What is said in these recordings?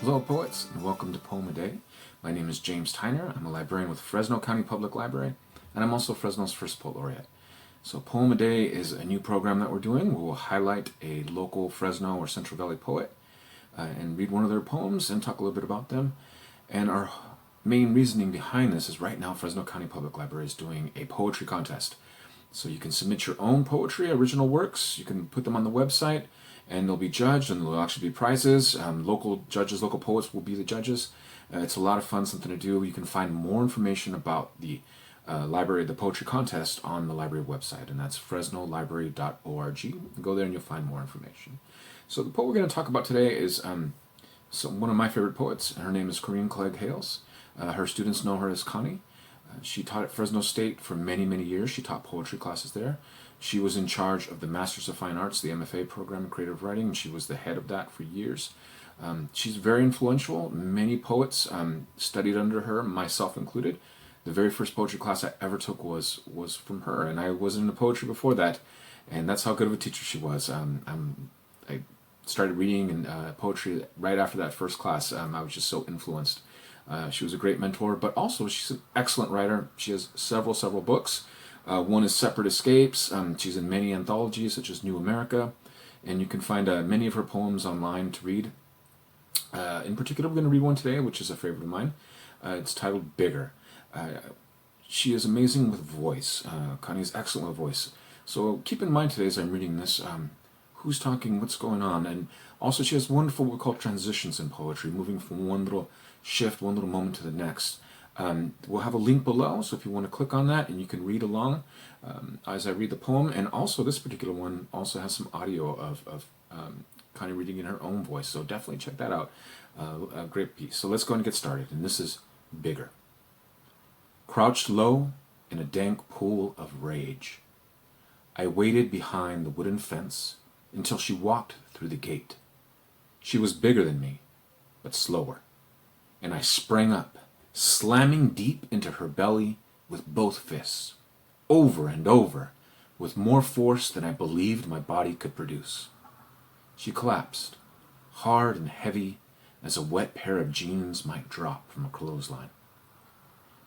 Hello poets, and welcome to Poem a Day. My name is James Tyner. I'm a librarian with Fresno County Public Library, and I'm also Fresno's first poet laureate. So Poem a Day is a new program that we're doing where we'll highlight a local Fresno or Central Valley poet and read one of their poems and talk a little bit about them. And our main reasoning behind this is right now Fresno County Public Library is doing a poetry contest. So you can submit your own poetry, original works, you can put them on the website, and they'll be judged, and there'll actually be prizes. Local judges, local poets will be the judges. It's a lot of fun, something to do. You can find more information about the library, the poetry contest, on the library website, and that's fresnolibrary.org. Go there and you'll find more information. So the poet we're going to talk about today is one of my favorite poets. Her name is Corrine Clegg Hales. Her students know her as Connie. She taught at Fresno State for many, many years. She taught poetry classes there. She was in charge of the Masters of Fine Arts, the MFA program in creative writing, and she was the head of that for years. She's very influential. Many poets studied under her, myself included. The very first poetry class I ever took was from her, and I wasn't into poetry before that, and that's how good of a teacher she was. I started reading poetry right after that first class. I was just so influenced. She was a great mentor, but also she's an excellent writer. She has several books. One is Separate Escapes. She's in many anthologies such as New America, and you can find many of her poems online to read. In particular, we're going to read one today, which is a favorite of mine. It's titled Bigger. She is amazing with voice. Connie is excellent with voice. So keep in mind today as I'm reading this, who's talking, what's going on, and also she has wonderful what we call transitions in poetry, moving from one little shift, one little moment to the next. We'll have a link below, so if you want to click on that and you can read along as I read the poem. And also this particular one also has some audio of Connie reading in her own voice, so definitely check that out. A great piece. So let's go and get started, and this is Bigger. Crouched low in a dank pool of rage, I waited behind the wooden fence until she walked through the gate. She was bigger than me, but slower, and I sprang up, slamming deep into her belly with both fists, over and over, with more force than I believed my body could produce. She collapsed, hard and heavy as a wet pair of jeans might drop from a clothesline.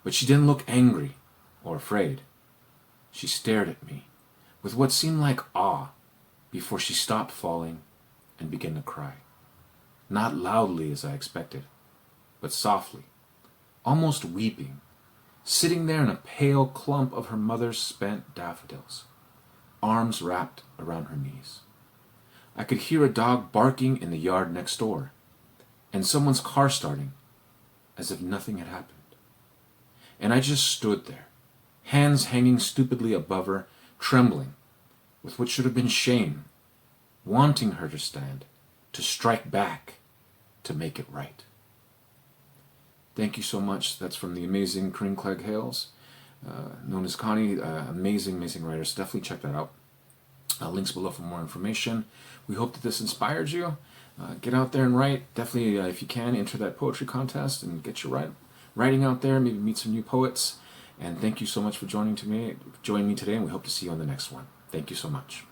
But she didn't look angry or afraid. She stared at me with what seemed like awe before she stopped falling and began to cry. Not loudly as I expected, but softly, almost weeping, sitting there in a pale clump of her mother's spent daffodils, arms wrapped around her knees. I could hear a dog barking in the yard next door, and someone's car starting, as if nothing had happened. And I just stood there, hands hanging stupidly above her, trembling, with what should have been shame, wanting her to stand, to strike back, to make it right. Thank you so much. That's from the amazing Corrine Clegg Hales, known as Connie. Amazing writer. So definitely check that out. Links below for more information. We hope that this inspires you. Get out there and write. Definitely, if you can, enter that poetry contest and get your writing out there. Maybe meet some new poets. And thank you so much for joining me today. And we hope to see you on the next one. Thank you so much.